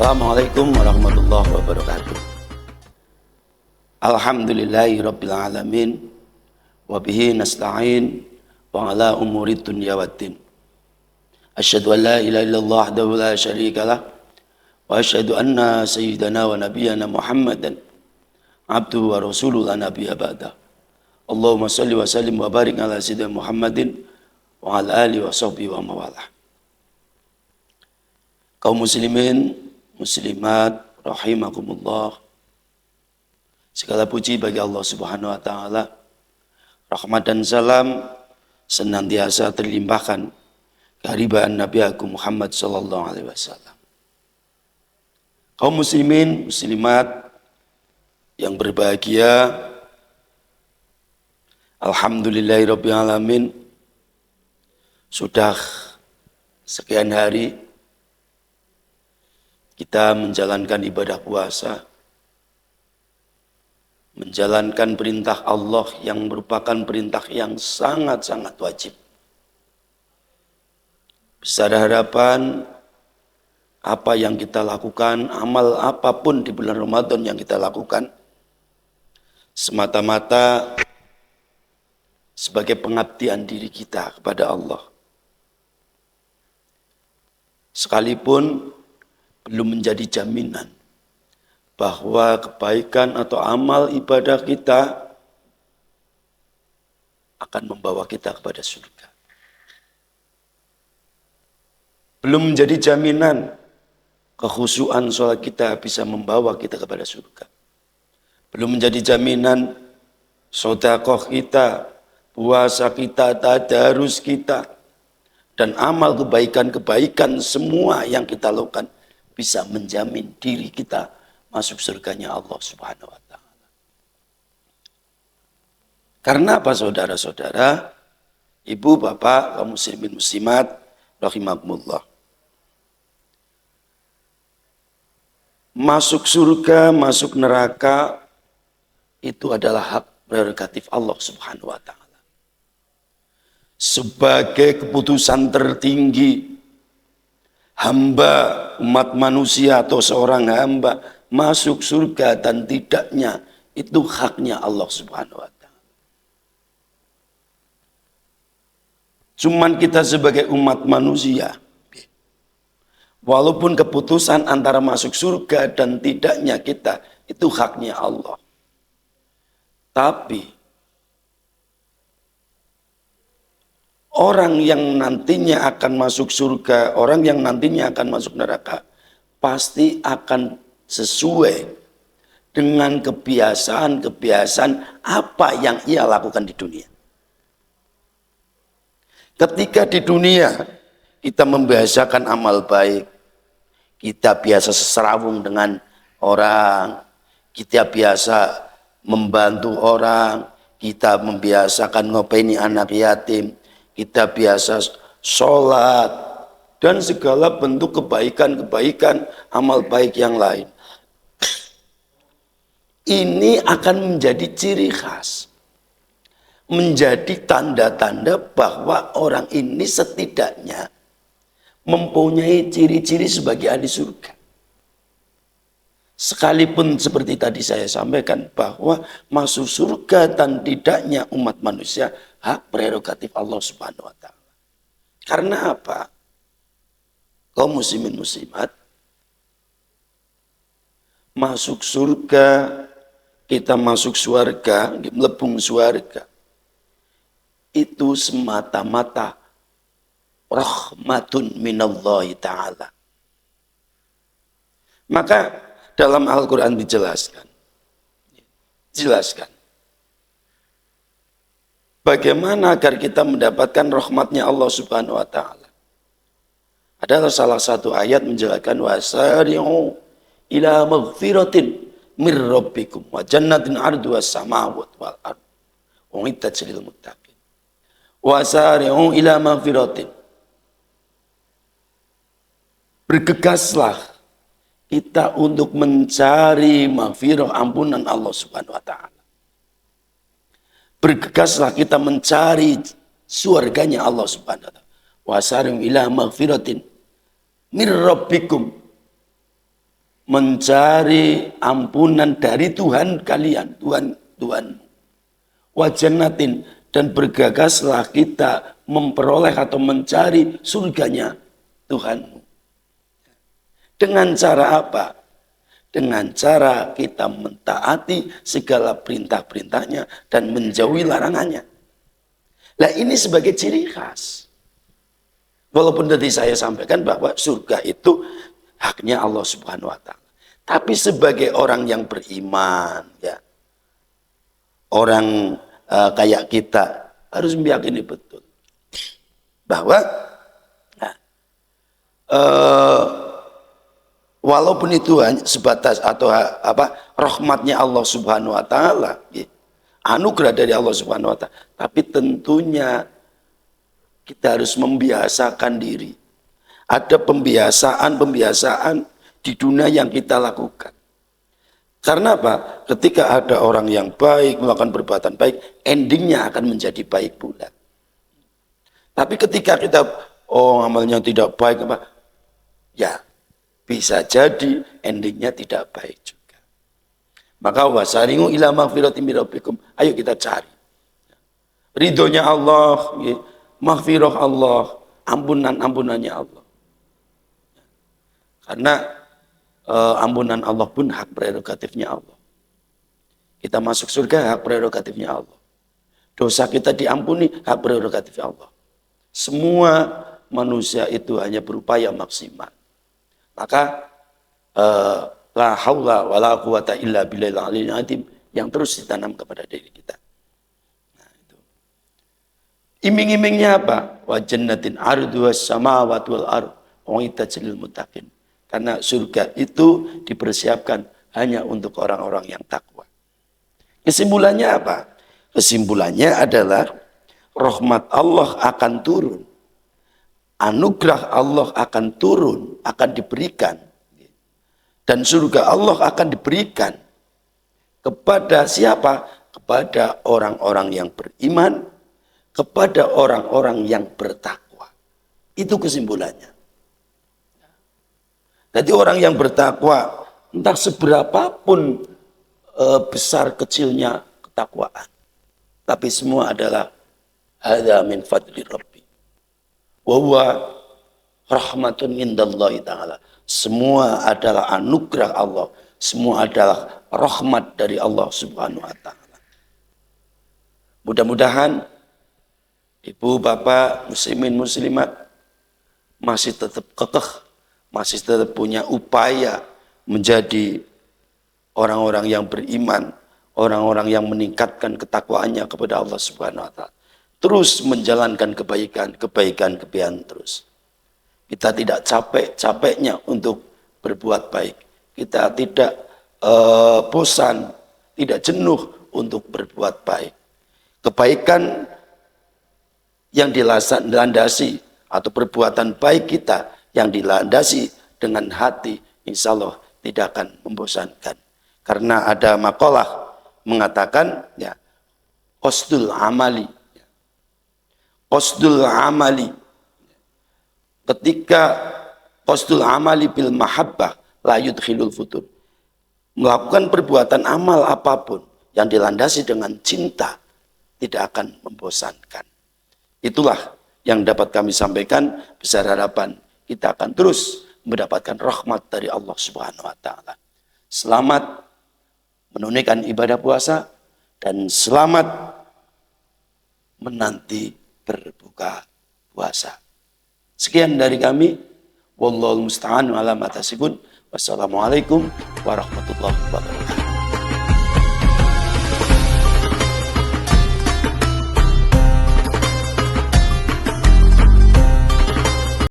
Assalamualaikum warahmatullahi wabarakatuh. Alhamdulillahi rabbil alamin. Wabihi nasta'in wa ala umuri dunya waddin. Asyhadu an la ilaha illallah wahdahu la syarikalah wa asyhadu anna sayyidana wa nabiyyana Muhammadan abduhu wa rasuluhu la nabiyya ba'dah. Allahumma shalli wa sallim wa barik ala sayyidina Muhammadin wa ala alihi wa sahbihi wa mawalah. Kaum muslimin, muslimat, rahimakumullah. Segala puji bagi Allah Subhanahu wa taala. Rahmat dan salam senantiasa terlimpahkan kehadiran Nabi Agung Muhammad sallallahu alaihi wasallam. Kaum muslimin, muslimat yang berbahagia, alhamdulillahirabbil alamin. Sudah sekian hari kita menjalankan ibadah puasa, menjalankan perintah Allah yang merupakan perintah yang sangat-sangat wajib. Besar harapan apa yang kita lakukan, amal apapun di bulan Ramadan yang kita lakukan, semata-mata sebagai pengabdian diri kita kepada Allah. Sekalipun belum menjadi jaminan bahwa kebaikan atau amal ibadah kita akan membawa kita kepada surga. Belum menjadi jaminan kekhusyuan sholat kita bisa membawa kita kepada surga. Belum menjadi jaminan sedekah kita, puasa kita, tadarus kita, dan amal kebaikan-kebaikan semua yang kita lakukan bisa menjamin diri kita masuk surganya Allah Subhanahu wa taala. Karena apa saudara-saudara, ibu, bapak, kaum muslimin muslimat rahimakumullah. Masuk surga, masuk neraka itu adalah hak prerogatif Allah Subhanahu wa taala. Sebagai keputusan tertinggi hamba umat manusia atau seorang hamba masuk surga dan tidaknya itu haknya Allah Subhanahu wa taala. Cuman kita sebagai umat manusia, walaupun keputusan antara masuk surga dan tidaknya kita itu haknya Allah. Tapi orang yang nantinya akan masuk surga, orang yang nantinya akan masuk neraka, pasti akan sesuai dengan kebiasaan-kebiasaan apa yang ia lakukan di dunia. Ketika di dunia kita membiasakan amal baik, kita biasa seserawung dengan orang, kita biasa membantu orang, kita membiasakan ngopeni anak yatim, kita biasa sholat, dan segala bentuk kebaikan-kebaikan, amal baik yang lain. Ini akan menjadi ciri khas. Menjadi tanda-tanda bahwa orang ini setidaknya mempunyai ciri-ciri sebagai ahli surga. Sekalipun seperti tadi saya sampaikan bahwa masuk surga dan tidaknya umat manusia hak prerogatif Allah Subhanahu wa taala. Karena apa? Kaum muslimin muslimat masuk surga, kita masuk surga, melebung surga. Itu semata-mata rahmatun minallahi ta'ala. Maka dalam Al-Quran dijelaskan. Bagaimana agar kita mendapatkan rahmatnya Allah Subhanahu wa ta'ala. Adalah salah satu ayat menjelaskan wasari'u ila maghfiratin mir rabbikum wa jannatin arduha as-samawati wal ardh u'iddat lil muttaqin. Wasari'u ila maghfiratin. Bergegaslah kita untuk mencari maghfirah ampunan Allah Subhanahu wa taala. Bergegaslah kita mencari surganya Allah Subhanahu wa taala. Wasari'u ila maghfiratin mir rabbikum mencari ampunan dari Tuhan kalian, Tuhanmu. Wa jannatin, dan bergegaslah kita memperoleh atau mencari surganya Tuhanmu. Dengan cara apa? Dengan cara kita mentaati segala perintah-perintahnya dan menjauhi larangannya. Nah, ini sebagai ciri khas. Walaupun tadi saya sampaikan bahwa surga itu haknya Allah Subhanahu wa taala. Tapi sebagai orang yang beriman, ya, orang kayak kita harus meyakini betul bahwa walaupun itu hanya sebatas atau rahmatnya Allah Subhanahu wa taala, ya, anugerah dari Allah Subhanahu wa taala, tapi tentunya kita harus membiasakan diri. Ada pembiasaan di dunia yang kita lakukan. Karena apa? Ketika ada orang yang baik, melakukan perbuatan baik, endingnya akan menjadi baik pula. Tapi ketika kita, amalnya tidak baik, ya bisa jadi endingnya tidak baik juga. Maka wasaringu ila maghfiratin min rabbikum. Ayo kita cari ridhonya Allah, maghfirah Allah, ampunannya Allah. Karena ampunan Allah pun hak prerogatifnya Allah. Kita masuk surga, hak prerogatifnya Allah. Dosa kita diampuni, hak prerogatifnya Allah. Semua manusia itu hanya berupaya maksimal. Maka la haula wala quwata illa billahil aliyyil azim yang terus ditanam kepada diri kita. Nah, itu. Iming-imingnya apa? Wa jannatin arduhas samawati wal ardh uiddat lil muttaqin. Karena surga itu dipersiapkan hanya untuk orang-orang yang takwa. Kesimpulannya apa? Kesimpulannya adalah rahmat Allah akan turun. Anugerah Allah akan turun, akan diberikan. Dan surga Allah akan diberikan kepada siapa? Kepada orang-orang yang beriman, kepada orang-orang yang bertakwa. Itu kesimpulannya. Jadi orang yang bertakwa, entah seberapapun besar kecilnya ketakwaan, tapi semua adalah hadza min fadli rabbi wa huwa rahmatun mindallahi ta'ala. Semua adalah anugerah Allah, semua adalah rahmat dari Allah Subhanahu wa taala. Mudah-mudahan ibu, bapak, muslimin, muslimat masih tetap kekeh, masih tetap punya upaya menjadi orang-orang yang beriman, orang-orang yang meningkatkan ketakwaannya kepada Allah Subhanahu wa taala. Terus menjalankan kebaikan terus. Kita tidak capek-capeknya untuk berbuat baik. Kita tidak bosan, tidak jenuh untuk berbuat baik. Kebaikan yang dilandasi atau perbuatan baik kita yang dilandasi dengan hati, insya Allah tidak akan membosankan. Karena ada makalah mengatakan, ya, qasdul amali. Ketika qasdul amali bil mahabbah la yudkhilul futur. Melakukan perbuatan amal apapun yang dilandasi dengan cinta tidak akan membosankan. Itulah yang dapat kami sampaikan. Besar harapan kita akan terus mendapatkan rahmat dari Allah Subhanahu wa taala. Selamat menunaikan ibadah puasa dan selamat menanti berbuka puasa. Sekian dari kami. Wallahul musta'an ala ma tasifun. Wassalamualaikum warahmatullahi wabarakatuh.